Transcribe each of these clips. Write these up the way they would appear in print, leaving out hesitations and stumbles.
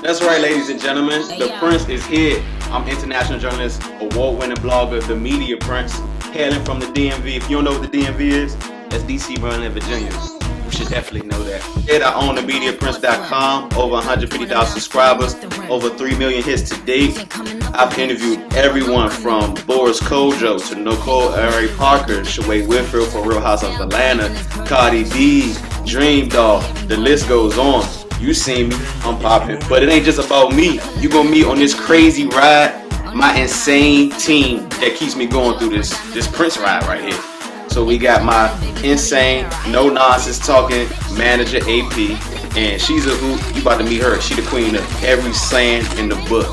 That's right, ladies and gentlemen. The Prince is here. I'm international journalist, award-winning blogger, the Media Prince, hailing from the DMV. If you don't know what the DMV is, that's DC, Maryland, Virginia. You should definitely know that. I own themediaprince.com, over 150,000 subscribers, over 3 million hits to date. I've interviewed everyone from Boris Kojo to Nicole R.A. Parker, Shaway Whitfield for Real House of Atlanta, Cardi B, Dream Doll, the list goes on. You see me, I'm popping. But it ain't just about me. You gonna meet on this crazy ride my insane team that keeps me going through this Prince ride right here. So we got my insane, no nonsense talking manager AP, and she's a hoot. You about to meet her. She the queen of every saying in the book.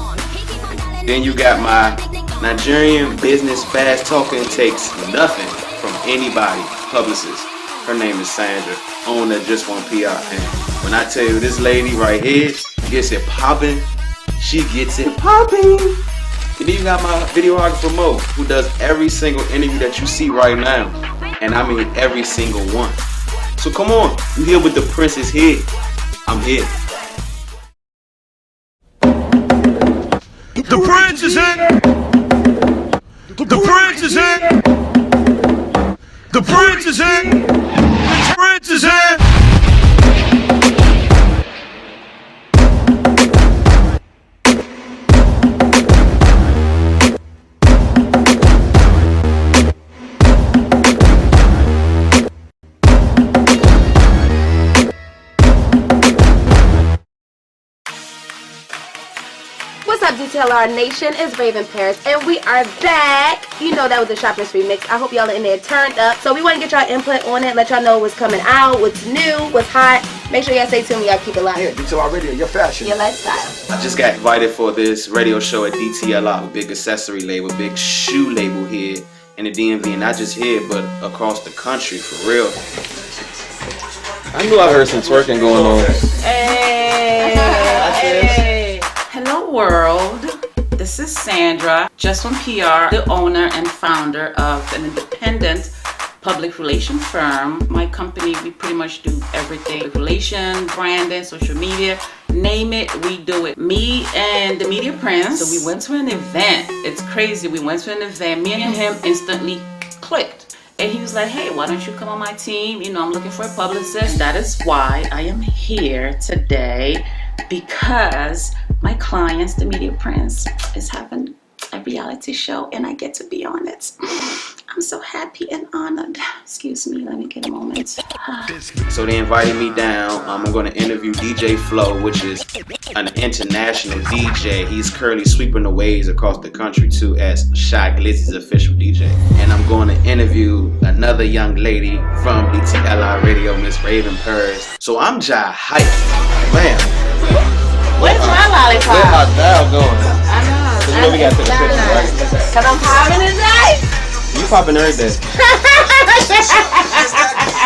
Then you got my Nigerian business fast talking, takes nothing from anybody publicist. Her name is Sandra, owner Just One PR. And when I tell you this lady right here gets it popping, she gets it popping. And then you got my videographer Moe, who does every single interview that you see right now. And I mean every single one. So come on, you here with the Prince is here. I'm here. The Prince is here! The Prince is here! The Prince is here! The Prince is here! What's up, DTLR Nation? It's Raven Paris, and we are back. You know that was the Shoppers Remix. I hope y'all are in there turned up. So we want to get y'all input on it, let y'all know what's coming out, what's new, what's hot. Make sure y'all stay tuned. Y'all keep it live. Yeah, DTLR Radio, your fashion, your lifestyle. I just got invited for this radio show at DTLR, a big accessory label, big shoe label here in the DMV, and not just here, but across the country, for real. I knew I heard some twerking going on. Hey, hey. Hello world, this is Sandra, Just One PR, the owner and founder of an independent public relation firm. My company, we pretty much do everything. Public relation, branding, social media, name it, we do it. Me and the Media Prince, so we went to an event. It's crazy, we went to an event, me and him instantly clicked. And he was like, hey, why don't you come on my team? You know, I'm looking for a publicist. That is why I am here today, because my clients, the Media Prince, is having a reality show and I get to be on it. I'm so happy and honored. Excuse me, let me get a moment. So they invited me down. I'm going to interview DJ Flow, which is an international DJ. He's currently sweeping the waves across the country too as Shaq, Lizzie's official DJ. And I'm going to interview another young lady from DTLR Radio, Miss Raven Paris. So I'm just hyped. Man. Where's my lollipop? Where's my dial going? I know. So you know we gotta take a picture, right? Cause I'm popping today. You popping every day.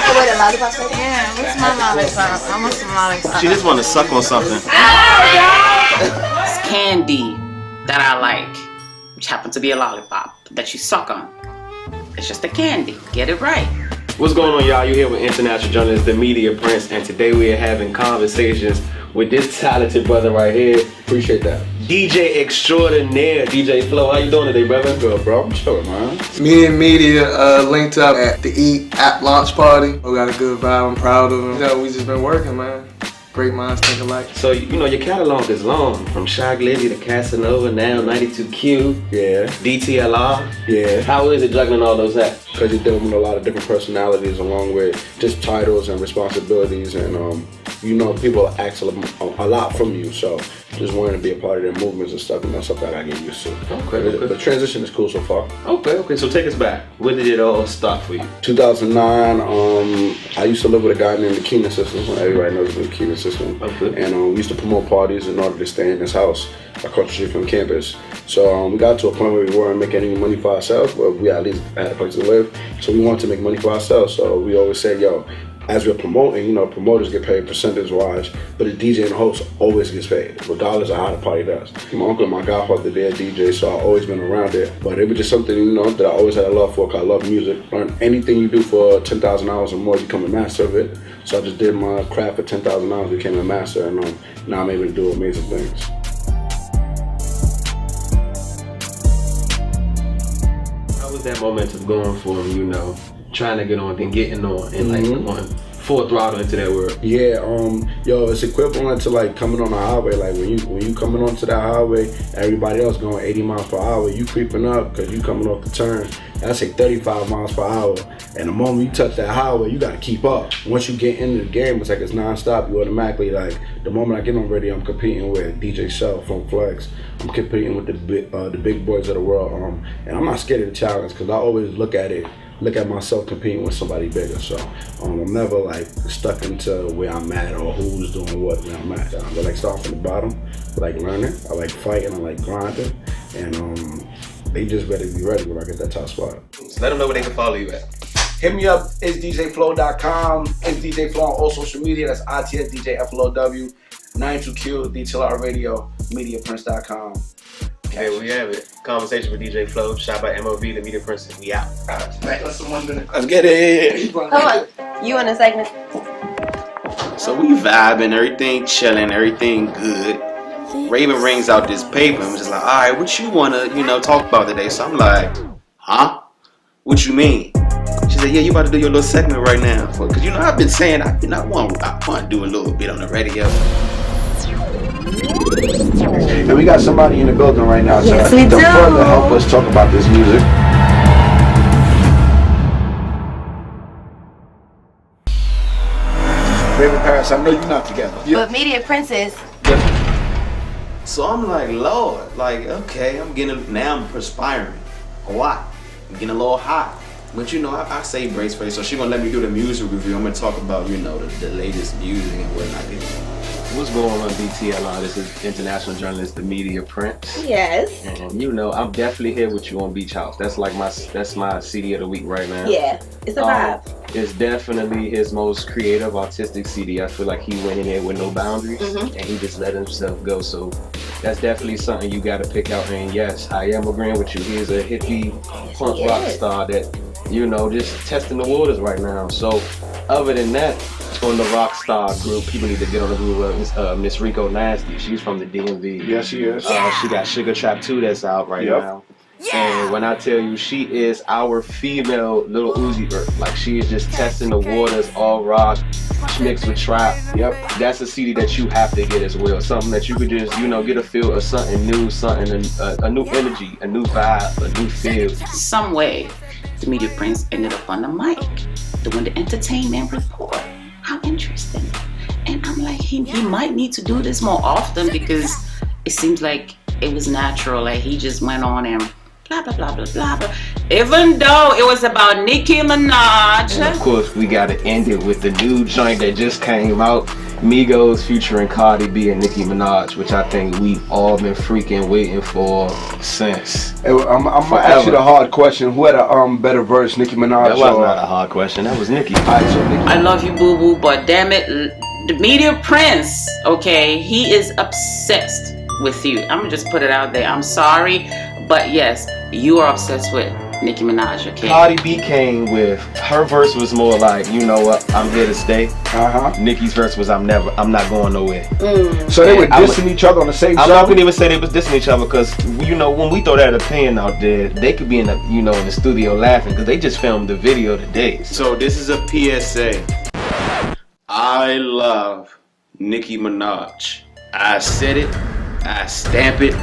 Where the lollipop? Yeah, where's my lollipop? I want some lollipop. She just want to suck on something. It's candy that I like, which happens to be a lollipop that you suck on. It's just a candy. Get it right. What's going on, y'all? You're here with international journalist, the Media Prince, and today we are having conversations with this talented brother right here. Appreciate that. DJ extraordinaire, DJ Flow. How you doing today, brother? Good, bro. I'm chilling, man. Me and Media linked up at the EAT app launch party. We got a good vibe. I'm proud of them. You know, we just been working, man. Great minds think alike. So, you know, your catalog is long. From Shaq, Lizzie to Casanova, now 92Q. Yeah. DTLR. Yeah. How is it juggling all those acts? Because you're dealing with a lot of different personalities along with just titles and responsibilities, and you know, people ask a lot from you, so just wanting to be a part of their movements and stuff, and that's something I get used to. Okay. The transition is cool so far. Okay, so take us back. Where did it all start for you? 2009, I used to live with a guy named the Keenan System. Everybody knows the Keenan System. Okay. And we used to promote parties in order to stay in his house across the street from campus. So we got to a point where we weren't making any money for ourselves, but we at least had a place to live. So we wanted to make money for ourselves. So we always said, yo, as we're promoting, you know, promoters get paid percentage-wise, but the DJ and the host always gets paid, regardless of how the party does. My uncle and my godfather, they're DJ, so I've always been around it. But it was just something, you know, that I always had a love for, because I love music. Learn anything you do for 10,000 hours or more, you become a master of it. So I just did my craft for 10,000 hours, became a master, and now I'm able to do amazing things. How was that moment of going from, you know, trying to get on, then getting on, and like going full throttle into that world? Yeah, yo, it's equivalent to like coming on the highway. Like when you coming onto that highway, everybody else going 80 miles per hour, you creeping up because you coming off the turn. That's like 35 miles per hour. And the moment you touch that highway, you gotta keep up. Once you get into the game, it's like it's nonstop. You automatically, like, the moment I get on radio, I'm competing with DJ Cell from Flex. I'm competing with the big boys of the world. And I'm not scared of the challenge, because I always look at myself competing with somebody bigger. So I'm never like stuck into where I'm at or who's doing what where I'm at. I like start from the bottom. I like learning. I like fighting. I like grinding. And they just better be ready when I get that top spot. So let them know where they can follow you at. Hit me up, itsdjflow.com. It's DJ Flow on all social media. That's ITSDJFLOW. 92Q, DTLR Radio, MediaPrince.com. Okay, we have it. Conversation with DJ Flow, ShotByMLB, the Media Prince, and we out. Let's get it. Come on, you in a segment. So we vibing, everything chilling, everything good. Raven rings out this paper and was just like, all right, what you wanna, talk about today? So I'm like, huh? What you mean? She said, yeah, you about to do your little segment right now. Cause I've been saying I want to do a little bit on the radio. And we got somebody in the building right now to further help us talk about this music. Raven Paris, I know you're not together. But Media Princess. So I'm like, Lord, like, okay, I'm perspiring a lot. I'm getting a little hot. But I say brace face, so she's gonna let me do the music review. I'm gonna talk about, the latest music and whatnot. What's going on, BTLR? This is international journalist, the Media Prince. Yes. And I'm definitely here with you on Beach House. That's like my CD of the week right now. Yeah, it's a vibe. It's definitely his most creative, artistic CD. I feel like he went in there with no boundaries, and he just let himself go. So that's definitely something you got to pick out. And yes, I am agreeing with you. He's a hippie punk rock star that, just testing the waters right now. So other than that, on the rock star group, people need to get on the group with Miss Rico Nasty. She's from the DMV. Yes, she is. She got Sugar Trap 2 that's out right now. And when I tell you, she is our female Little Uzi Vert. Like, she is just testing the waters, all rock, mixed with trap. Yep. That's a CD that you have to get as well. Something that you could just, get a feel of something new, a new energy, a new vibe, a new feel. Some way, the Media Prince ended up on the mic, doing the entertainment report. How interesting. And I'm like, he might need to do this more often, because it seems like it was natural. Like, he just went on and blah, blah, blah, blah, blah, blah. Even though it was about Nicki Minaj. And of course, we got to end it with the new joint that just came out. Migos featuring Cardi B and Nicki Minaj, which I think we've all been freaking waiting for since. Hey, I'm gonna ask you the hard question. Who had a better verse, Nicki Minaj? That was not a hard question. That was Nicki. I love you, boo boo, but damn it, the Media Prince, okay, he is obsessed with you. I'm gonna just put it out there. I'm sorry, but yes, you are obsessed with Nicki Minaj, okay? Cardi B came with, her verse was more like, you know what, I'm here to stay. Nicki's verse was, I'm not going nowhere. So they were dissing each other on the same song? I'm not gonna even say they was dissing each other, because, when we throw that opinion out there, they could be in the, in the studio laughing, because they just filmed the video today. So this is a PSA. I love Nicki Minaj. I said it, I stamp it,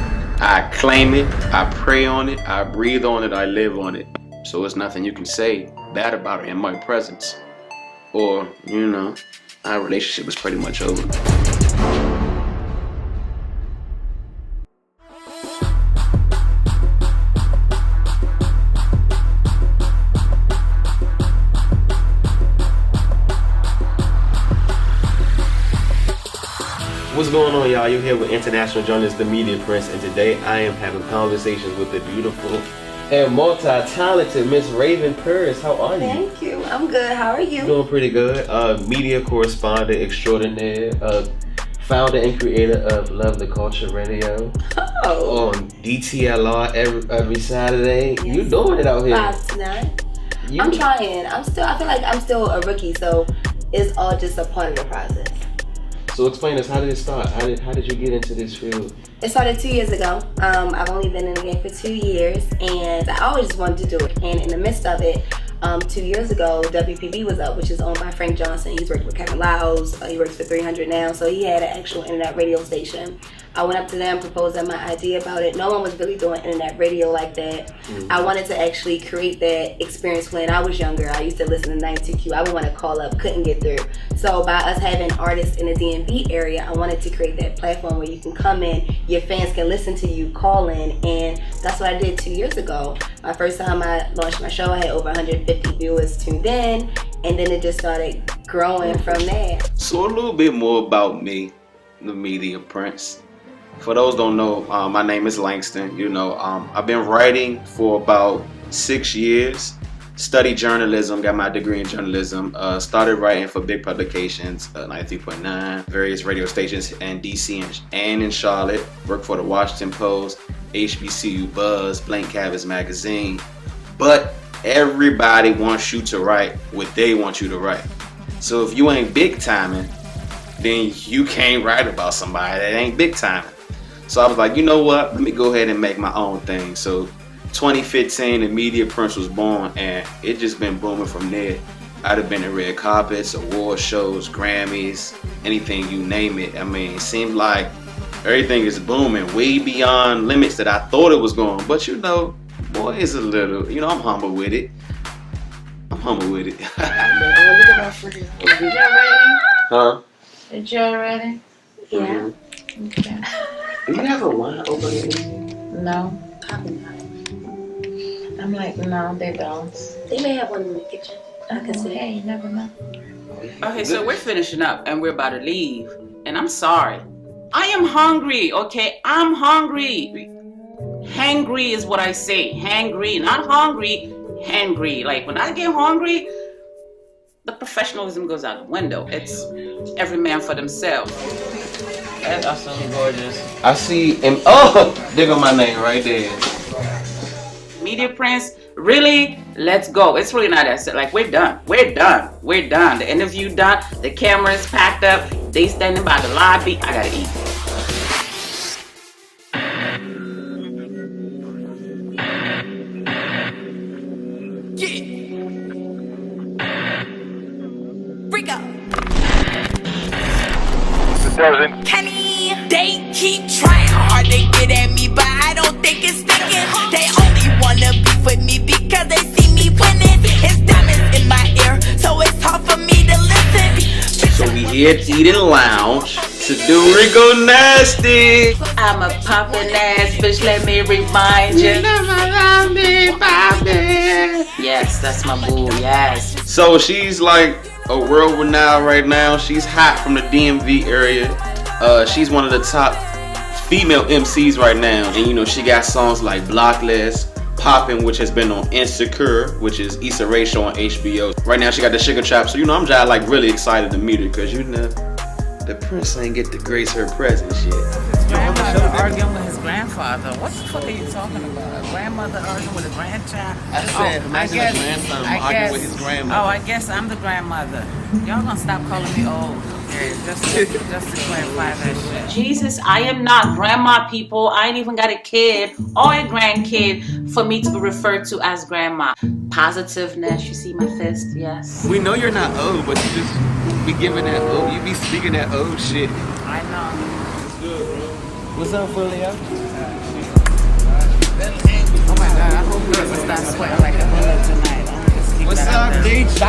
I claim it, I pray on it, I breathe on it, I live on it. So it's nothing you can say bad about her in my presence. Or, our relationship is pretty much over. What's going on, y'all? You're here with international journalist, the Media Prince, and today I am having conversations with the beautiful and multi-talented Miss Raven Purse. How are you? Thank you. I'm good. How are you? Doing pretty good. Media correspondent extraordinaire, founder and creator of Love the Culture Radio. Oh. On DTLR every Saturday. Yes. You doing it out here? 5 to 9. I'm trying. I feel like I'm still a rookie, so it's all just a part of the process. So explain us, how did it start? How did you get into this field? It started 2 years ago. I've only been in the game for 2 years, and I always wanted to do it. And in the midst of it, 2 years ago, WPB was up, which is owned by Frank Johnson. He's worked with Kevin Lyles. He works for 300 now, so he had an actual internet radio station. I went up to them, proposed them my idea about it. No one was really doing internet radio like that. Mm-hmm. I wanted to actually create that experience when I was younger. I used to listen to 92Q. I would want to call up, couldn't get through. So by us having artists in the DMV area, I wanted to create that platform where you can come in, your fans can listen to you, call in, and that's what I did 2 years ago. My first time I launched my show, I had over 150 viewers tuned in, and then it just started growing from there. So a little bit more about me, the Media Prince. For those who don't know, my name is Langston. I've been writing for about 6 years. Studied journalism, got my degree in journalism. Started writing for big publications, 93.9, various radio stations in DC and in Charlotte. Worked for the Washington Post, HBCU Buzz, Blank Canvas Magazine. But everybody wants you to write what they want you to write. So if you ain't big timing, then you can't write about somebody that ain't big timing. So I was like, you know what? Let me go ahead and make my own thing. So 2015, the Media Prince was born, and it just been booming from there. I'd have been at red carpets, award shows, Grammys, anything you name it. I mean, it seemed like everything is booming, way beyond limits that I thought it was going. But boy, it's a little, I'm humble with it. Look at my freaking. Is you ready? Huh? Is you ready? Yeah. Okay. Do you have a wine opener? No. I'm like, no, they don't. They may have one in the kitchen. I can see. Hey, you never know. Okay, so we're finishing up and we're about to leave. And I'm sorry. I am hungry, okay? I'm hungry. Hangry is what I say. Hangry, not hungry. Hangry. Like when I get hungry, the professionalism goes out the window. It's every man for themselves. That's absolutely gorgeous. I see him. Oh, there go my name right there. Media Prince, really? Let's go. It's really not that sad. Like, we're done. We're done. We're done. The interview done. The camera is packed up. They standing by the lobby. I gotta eat. Yeah. Rico. Kenny, they keep trying hard to get at me, but I don't think it's sticking. They only wanna beef with me because they see me winning. It's diamonds in my ear, so it's hard for me to listen. So we here at Eden Lounge to do Rico Nasty. I'm a poppin' ass bitch, let me remind you. Yes, that's my boo, yes. So she's like a world renowned right now. She's hot from the DMV area. She's one of the top female MCs right now. And she got songs like Blockless, Poppin, which has been on Insecure, which is Issa Rae show on HBO. Right now she got the Sugar Trap. So I'm just like really excited to meet her because the Prince ain't get to grace her presence yet. His grandmother arguing with his grandfather. What the fuck are you talking about? Grandmother arguing with a grandchild? I said, imagine a grandson arguing with his grandmother. Oh, I guess I'm the grandmother. Y'all gonna stop calling me old. Okay, just to clarify that shit. Jesus, I am not grandma, people. I ain't even got a kid or a grandkid for me to be referred to as grandma. Positiveness, you see my fist? Yes. We know you're not old, but you just be giving that old, you be speaking that old shit. I know. What's up, Fulio? Oh my God, I hope he doesn't start sweating like a bullet tonight. What's up, DJ?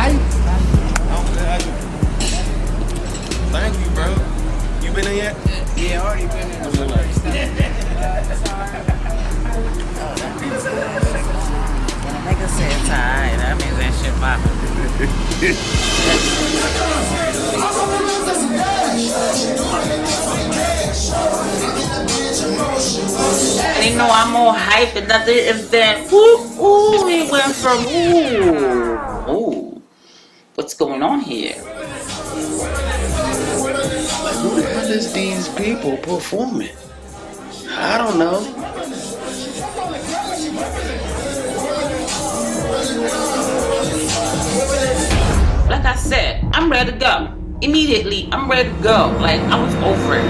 Thank you, bro. You been in yet? Yeah, I already been in. Oh, that means that shit. When a nigga said tie, that means that shit poppin'. they know I'm more hype and nothing if that ooh, it went from ooh. What's going on here? Like, who the hell is these people performing? I don't know. Like I said, I'm ready to go. Immediately, I'm ready to go. Like, I was over it.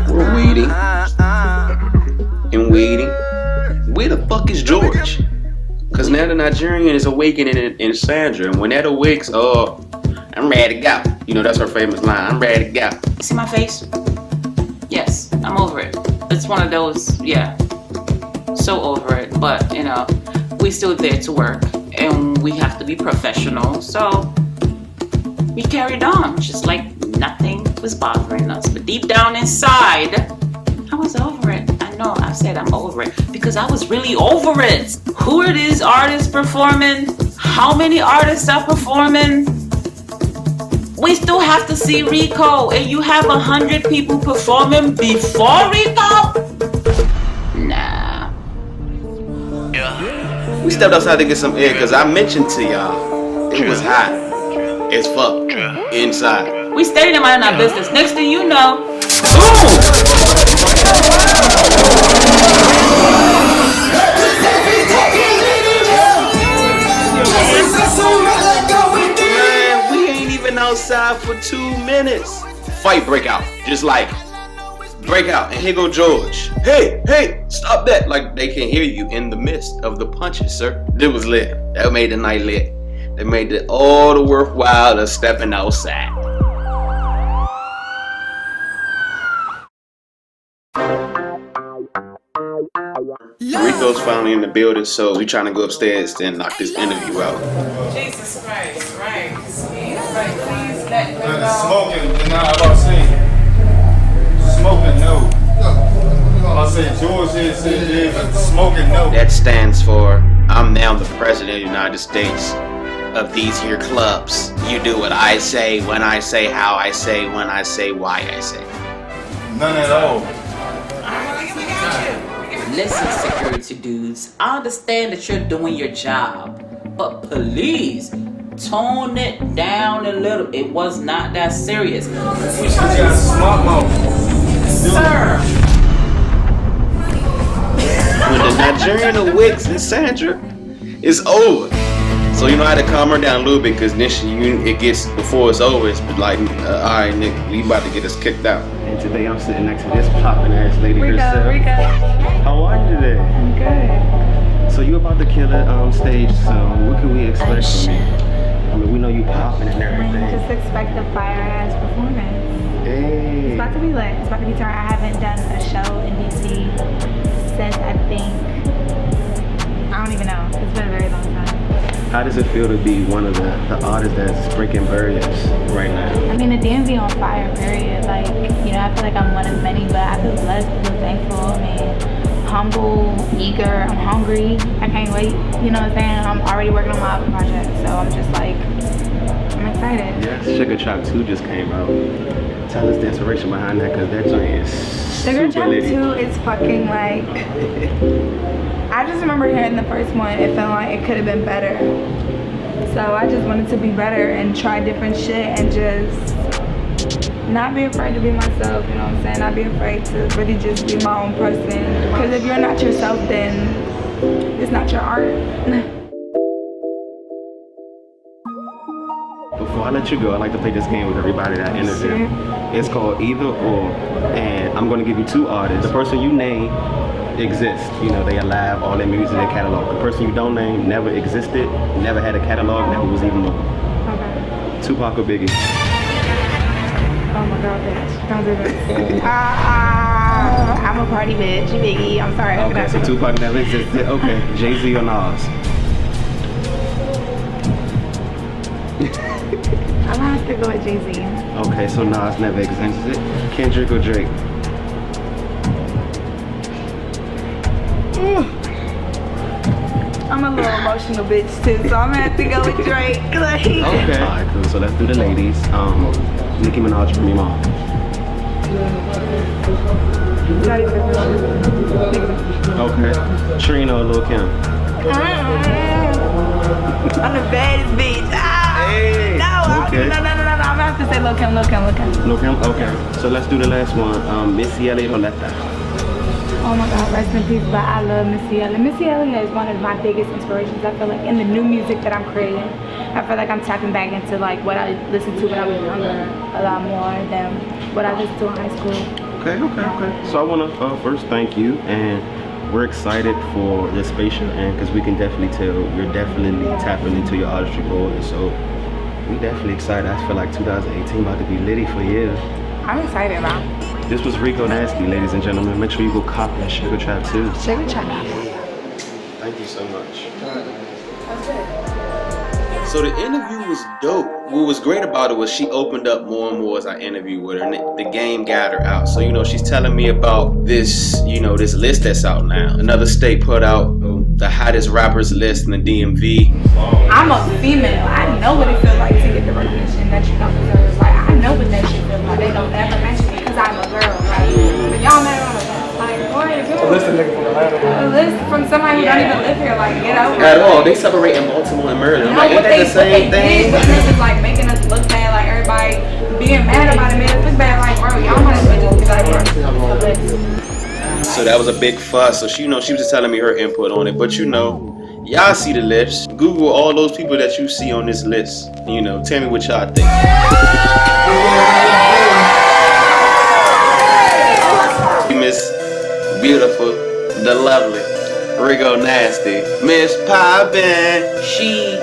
We're waiting and waiting. Where the fuck is George? Because now the Nigerian is awakening in Sandra, and when that awakes, I'm ready to go. You know, that's her famous line. I'm ready to go. See my face? Yes, I'm over it. It's one of those, yeah, so over it. But, you know, we still there to work, and we have to be professional. So we carried on, just like nothing was bothering us. But deep down inside, I was over it. I know, I said I'm over it because I was really over it. Who are these artists performing? How many artists are performing? We still have to see Rico, and you have 100 people performing before Rico? Nah. We stepped outside to get some air because I mentioned to y'all it was hot as fuck inside. We stayed in our business. Next thing you know, boom! Man, we ain't even outside for 2 minutes. Fight break out. Just like break out. And here go George. Hey, stop that. Like they can hear you in the midst of the punches, sir. It was lit. That made the night lit. That made it all the worthwhile of stepping outside. Rico's finally in the building, so we trying to go upstairs and knock this interview out. Jesus Christ, right. Please let me know. Smoking, you're not about to say. Smoking, no. I'll say George is smoking, no. That stands for, I'm now the president of the United States of these here clubs. You do what I say, when I say, how I say, when I say, why I say. None at all. Listen, security dudes, I understand that you're doing your job, but please tone it down a little. It was not that serious. You got smart mouth. Sir. When the Nigerian awakes in Sandra, it's over. So you know how to calm her down a little bit, because then it gets, before it's over, it's like, alright, Nick, we about to get us kicked out. And today I'm sitting next to this poppin' ass lady herself. Rico. How are you today? I'm good. So you about to kill it on stage, so what can we expect from you? I mean, we know you popping and everything. Just expect a fire-ass performance. Hey. It's about to be lit. It's about to be turned. I haven't done a show in DC since, I think, I don't even know. It's been a very long time. How does it feel to be one of the artists that's breaking barriers right now? I mean, the DMV on fire, period. Like, you know, I feel like I'm one of many, but I feel blessed, I feel thankful. I mean, humble, eager, I'm hungry. I can't wait. You know what I'm saying? I'm already working on my other project, so I'm just like, I'm excited. Yes, Sugar Chop 2 just came out. Tell us the inspiration behind that, because that joint is Sugar super Chop 2 litty. is fucking like, I just remember hearing the first one, it felt like it could have been better. So I just wanted to be better and try different shit and just not be afraid to be myself, you know what I'm saying? Not be afraid to really just be my own person. Because if you're not yourself, then it's not your art. Before I let you go, I like to play this game with everybody that I interview. It's called Either Or, and I'm going to give you 2 artists. The person you name exists. You know, they alive, all their music, their catalog. The person you don't name never existed, never had a catalog, never was even known. Okay. Tupac or Biggie? Oh my god, bitch. Don't do this. I'm a party bitch. Biggie. I'm sorry. Okay, so Tupac never existed. Okay. Jay-Z or Nas? I'm gonna have to go with Jay-Z. Okay, so Nas never existed. Kendrick or Drake? I'm a little emotional bitch too, so I'm gonna have to go with Drake. Like. Okay. Alright, cool. So let's do the ladies. Nicki Minaj from your mom. Okay. Trina or Lil' Kim? I'm the baddest bitch. Hey. No, Okay. no. I'm gonna have to say Lil' Kim. Lil' Kim? Okay. So let's do the last one. Missy Elliott or Letta? Oh my God, rest in peace, but I love Missy Elliott. Missy Elliott is one of my biggest inspirations. I feel like in the new music that I'm creating, I feel like I'm tapping back into like what I listened to when I was younger a lot more than what I listened to in high school. Okay. So I want to first thank you, and we're excited for your spatial, and because we can definitely tell you're definitely tapping into your artistry goal, and so we definitely excited. I feel like 2018 about to be litty for you. I'm excited, man. This was Rico Nasty, ladies and gentlemen. Make sure you go cop that Sugar Trap too. Sugar Trap. Thank you so much. So the interview was dope. What was great about it was she opened up more and more as I interviewed with her, and the game got her out. So, she's telling me about this, this list that's out now. Another state put out the hottest rappers list in the DMV. I'm a female. I know what it feels like to get the recognition that you don't deserve. Like, I know what that shit feels like. They don't ever mention it because I'm a girl. Like, but y'all know what A list of niggas from Atlanta. a list from somebody who don't even live here. Like, get over it. At all. They separate in Baltimore and Maryland. I'm like, ain't that the same thing? What they did was like making us look bad. Like, everybody being mad about it made us look bad. Like, bro, y'all might as well just be like, So that was a big fuss. So she, she was just telling me her input on it. But y'all see the list. Google all those people that you see on this list. Tell me what y'all think. Miss Beautiful, the lovely, Rico Nasty, Miss Poppin. She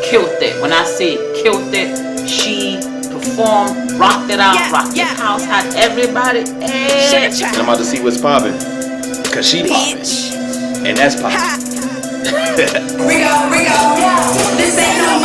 killed it. When I say killed it, she performed, rocked it out, rocked the house, had everybody. And I'm about to see what's poppin', cause she poppin', and that's poppin'. Rico, this ain't no